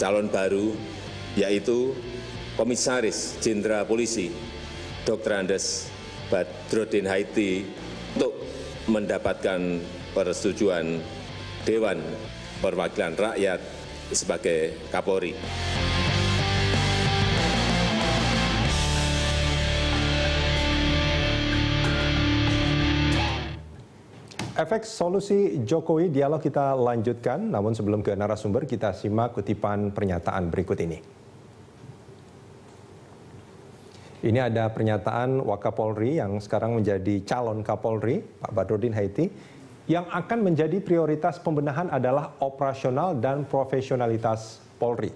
calon baru, yaitu Komisaris Jenderal Polisi Dr. Andes Badrodin Haiti untuk mendapatkan persetujuan Dewan Perwakilan Rakyat sebagai Kapolri. Efek solusi Jokowi, dialog kita lanjutkan, namun sebelum ke narasumber kita simak kutipan pernyataan berikut ini. Ini ada pernyataan Wakapolri yang sekarang menjadi calon Kapolri, Pak Badrodin Haiti, yang akan menjadi prioritas pembenahan adalah operasional dan profesionalitas Polri.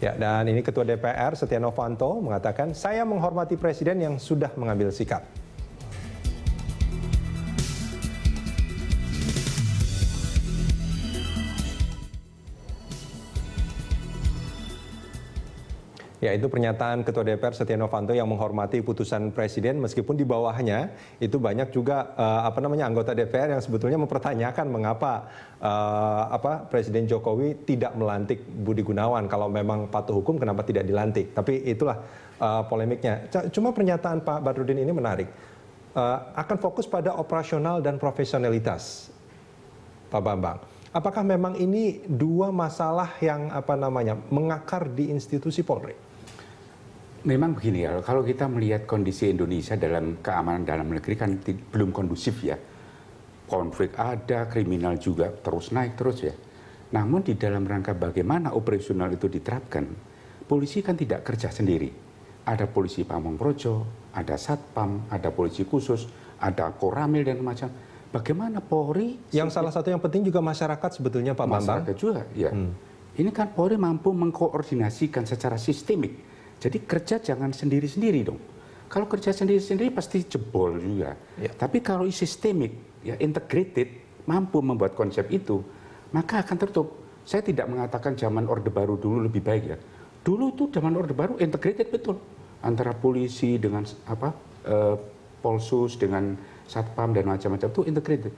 Ya, dan ini Ketua DPR Setia Novanto mengatakan, saya menghormati Presiden yang sudah mengambil sikap. Ya, itu pernyataan Ketua DPR Setia Novanto yang menghormati putusan Presiden, meskipun di bawahnya itu banyak juga anggota DPR yang sebetulnya mempertanyakan mengapa Presiden Jokowi tidak melantik Budi Gunawan. Kalau memang patuh hukum, kenapa tidak dilantik? Tapi itulah polemiknya. Cuma pernyataan Pak Badrodin ini menarik. Akan fokus pada operasional dan profesionalitas, Pak Bambang. Apakah memang ini dua masalah yang mengakar di institusi Polri? Memang begini ya, kalau kita melihat kondisi Indonesia dalam keamanan dalam negeri kan belum kondusif ya. Konflik ada, kriminal juga terus naik terus ya. Namun di dalam rangka bagaimana operasional itu diterapkan, polisi kan tidak kerja sendiri. Ada polisi Pamong Praja, ada Satpam, ada polisi khusus, ada Koramil dan macam. Bagaimana Polri? Yang salah satu yang penting juga masyarakat sebetulnya Pak Bambang. Masyarakat juga, ya. Ini kan Polri mampu mengkoordinasikan secara sistemik. Jadi kerja jangan sendiri-sendiri dong. Kalau kerja sendiri-sendiri pasti jebol juga. Ya. Tapi kalau sistemik, ya integrated, mampu membuat konsep itu, maka akan tertutup. Saya tidak mengatakan zaman Orde Baru dulu lebih baik ya. Dulu itu zaman Orde Baru integrated betul. Antara polisi dengan Polsus dengan Satpam dan macam-macam itu integrated.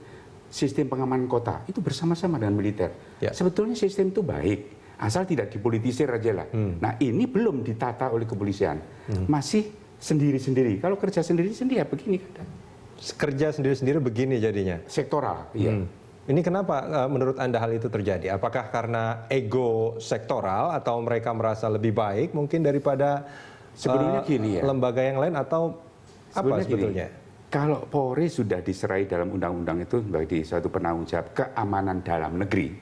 Sistem pengamanan kota itu bersama-sama dengan militer. Ya. Sebetulnya sistem itu baik. Asal tidak dipolitisir aja lah. Nah ini belum ditata oleh kepolisian. Masih sendiri-sendiri. Kalau kerja sendiri-sendiri ya begini. Kerja sendiri-sendiri begini jadinya? Sektoral, iya. Ini kenapa menurut Anda hal itu terjadi? Apakah karena ego sektoral atau mereka merasa lebih baik mungkin daripada sebenarnya gini ya, lembaga yang lain atau apa sebetulnya? Kalau Polri sudah diserai dalam undang-undang itu sebagai suatu penanggung jawab keamanan dalam negeri,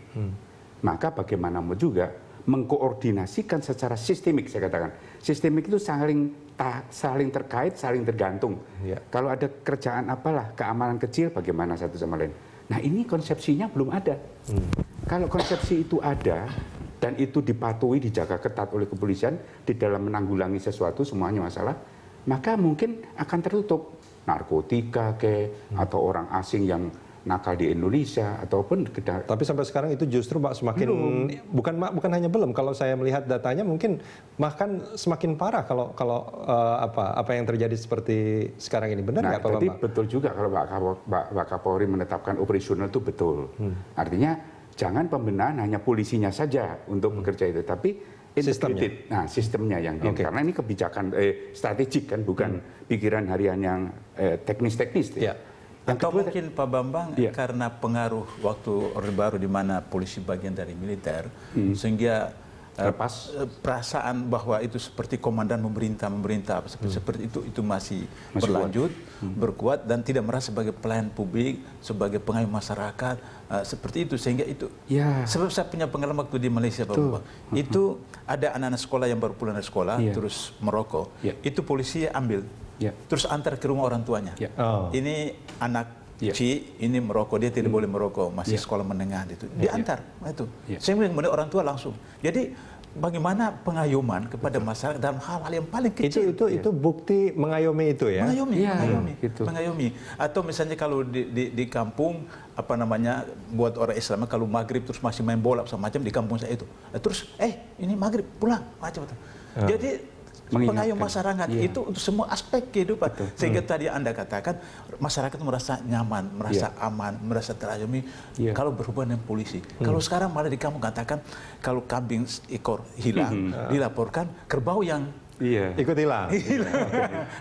maka bagaimanapun juga mengkoordinasikan secara sistemik, saya katakan. Sistemik itu saling terkait, saling tergantung. Ya. Kalau ada kerjaan apalah, keamanan kecil bagaimana satu sama lain. Nah ini konsepsinya belum ada. Kalau konsepsi itu ada, dan itu dipatuhi, dijaga ketat oleh kepolisian, di dalam menanggulangi sesuatu, semuanya masalah, maka mungkin akan tertutup. Narkotika atau orang asing yang nakal di Indonesia ataupun tapi sampai sekarang itu justru Pak semakin bukan hanya belum, kalau saya melihat datanya mungkin bahkan semakin parah kalau apa yang terjadi seperti sekarang ini, benar nggak Pak Bambang? Betul juga kalau Pak Kapolri menetapkan operasional itu betul. Artinya jangan pembenahan hanya polisinya saja untuk bekerja itu, tapi integrated. Nah, sistemnya yang karena ini kebijakan strategik kan, bukan pikiran harian yang teknis-teknis. Ya. Atau mungkin Pak Bambang karena pengaruh waktu Orde Baru di mana polisi bagian dari militer, sehingga perasaan bahwa itu seperti komandan memerintah seperti itu masih berlanjut, berkuat dan tidak merasa sebagai pelayan publik, sebagai pengayuh masyarakat, seperti itu, sehingga itu sebab saya punya pengalaman waktu di Malaysia Pak Bambang, itu ada anak-anak sekolah yang baru pulang dari sekolah terus merokok, itu polisi ambil terus antar ke rumah orang tuanya. Ini anak ini merokok, dia tidak boleh merokok, masih sekolah menengah itu. Diantar itu. Saya kemudian orang tua langsung. Jadi bagaimana pengayoman kepada masyarakat dalam hal-hal yang paling kecil. Itu bukti mengayomi itu ya. Mengayomi. Atau misalnya kalau di kampung buat orang Islam kalau maghrib terus masih main bola macam di kampung saya itu. Terus ini maghrib pulang macam itu. Jadi pengayom masyarakat itu untuk semua aspek kehidupan. Sehingga tadi Anda katakan masyarakat merasa nyaman, merasa aman, merasa terayomi kalau berhubungan dengan polisi. Kalau sekarang malah di kamu katakan kalau kambing ekor hilang dilaporkan, kerbau yang ikut hilang.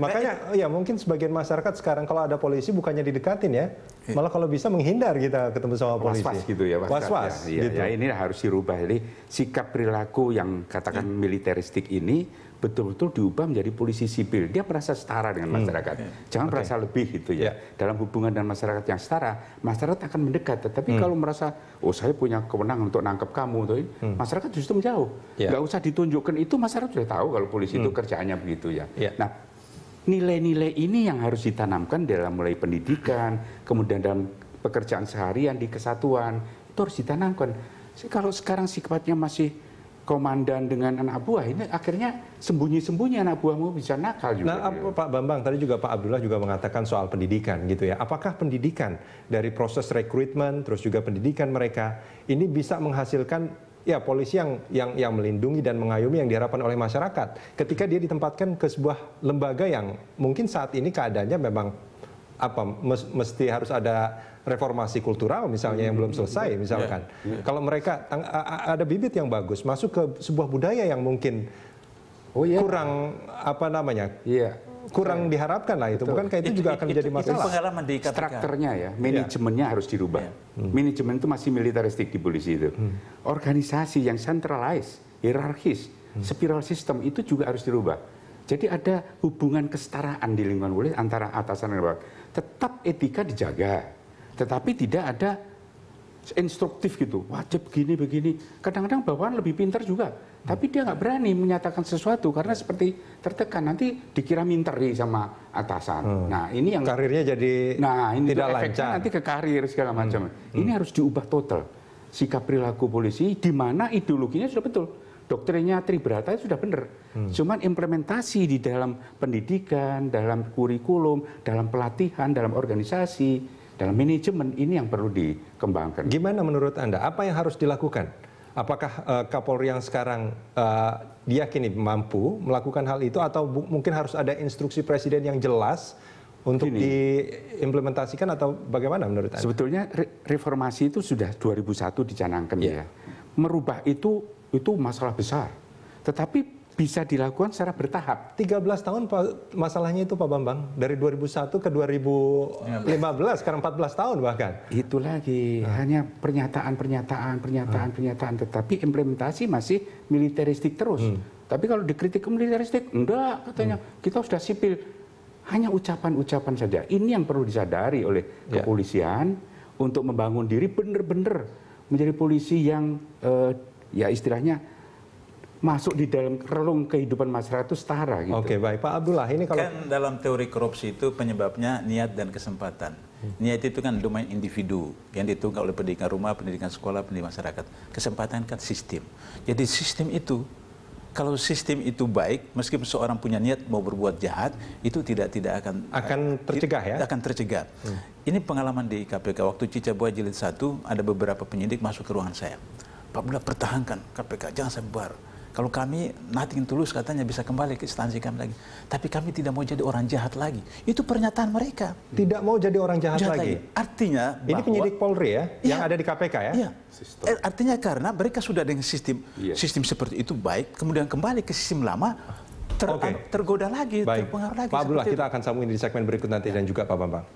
Makanya ya mungkin sebagian masyarakat sekarang kalau ada polisi bukannya didekatin ya, malah kalau bisa menghindar kita ketemu sama polisi. Was-was gitu ya. Was-was. Ya, gitu. Ya ini harus dirubah. Jadi sikap perilaku yang katakan militeristik ini betul-betul diubah menjadi polisi sipil. Dia merasa setara dengan masyarakat. Jangan merasa lebih gitu ya. Dalam hubungan dengan masyarakat yang setara, masyarakat akan mendekat. Tetapi kalau merasa, oh saya punya kewenangan untuk nangkep kamu, masyarakat justru menjauh. Nggak usah ditunjukkan itu, masyarakat sudah tahu kalau polisi itu kerjaannya begitu ya. Nah, nilai-nilai ini yang harus ditanamkan dalam mulai pendidikan, kemudian dalam pekerjaan seharian di kesatuan, itu harus ditanamkan. Kalau sekarang sifatnya masih komandan dengan anak buah, ini akhirnya sembunyi-sembunyi anak buahmu bisa nakal juga. Nah, Pak Bambang, tadi juga Pak Abdullah juga mengatakan soal pendidikan gitu ya. Apakah pendidikan dari proses rekrutmen, terus juga pendidikan mereka, ini bisa menghasilkan ya polisi yang melindungi dan mengayomi yang diharapkan oleh masyarakat ketika dia ditempatkan ke sebuah lembaga yang mungkin saat ini keadaannya memang mesti harus ada reformasi kultural misalnya yang belum selesai misalkan. Kalau mereka ada bibit yang bagus masuk ke sebuah budaya yang mungkin kurang kurang diharapkan lah itu. Bukankah itu juga akan menjadi masalah? Pengalaman di KPK. Strukturnya ya, manajemennya harus dirubah. Manajemen itu masih militeristik di polisi itu. Organisasi yang centralized, hierarkis, spiral system itu juga harus dirubah. Jadi ada hubungan kesetaraan di lingkungan polisi antara atasan dan bawah. Tetap etika dijaga, tetapi tidak ada instruktif gitu, wajib begini. Kadang-kadang bawahan lebih pintar juga, tapi dia nggak berani menyatakan sesuatu karena seperti tertekan, nanti dikira minteri sama atasan. Nah ini yang karirnya jadi tidak lancar. Nanti ke karir segala macam. Ini harus diubah total sikap perilaku polisi, di mana ideologinya sudah betul. Doktrinnya Tribrata sudah benar, cuman implementasi di dalam pendidikan, dalam kurikulum, dalam pelatihan, dalam organisasi, dalam manajemen ini yang perlu dikembangkan. Gimana menurut Anda? Apa yang harus dilakukan? Apakah Kapolri yang sekarang diyakini mampu melakukan hal itu atau mungkin harus ada instruksi Presiden yang jelas untuk diimplementasikan atau bagaimana menurut Anda? Sebetulnya reformasi itu sudah 2001 dicanangkan ya. Merubah itu masalah besar, tetapi bisa dilakukan secara bertahap. 13 tahun masalahnya itu Pak Bambang, dari 2001 ke 2015, sekarang 14 tahun bahkan. Itu lagi, hanya pernyataan, tetapi implementasi masih militeristik terus. Tapi kalau dikritik ke militeristik, enggak katanya, kita sudah sipil. Hanya ucapan-ucapan saja. Ini yang perlu disadari oleh kepolisian untuk membangun diri benar-benar menjadi polisi yang ya istilahnya masuk di dalam relung kehidupan masyarakat itu setara gitu. Oke, baik Pak Abdullah, ini kalau kan dalam teori korupsi itu penyebabnya niat dan kesempatan. Niat itu kan domain individu yang ditunggang oleh pendidikan rumah, pendidikan sekolah, pendidikan masyarakat. Kesempatan kan sistem. Jadi sistem itu kalau sistem itu baik, meskipun seorang punya niat mau berbuat jahat, itu tidak akan tercegah ya? Akan tercegah. Ini pengalaman di KPK waktu Cicabuaya Jilid 1 ada beberapa penyidik masuk ke ruangan saya. Pak Abdullah, pertahankan KPK, jangan sebar. Kalau kami nothing tulus katanya bisa kembali ke instansi kami lagi. Tapi kami tidak mau jadi orang jahat lagi. Itu pernyataan mereka. Tidak mau jadi orang jahat lagi. Artinya bahwa, ini penyidik Polri ya, yang ada di KPK ya? Iya. Artinya karena mereka sudah dengan sistem seperti itu baik, kemudian kembali ke sistem lama, tergoda lagi, terpengaruh lagi. Pak Abdullah, kita akan sambung di segmen berikut nanti dan juga Pak Bambang.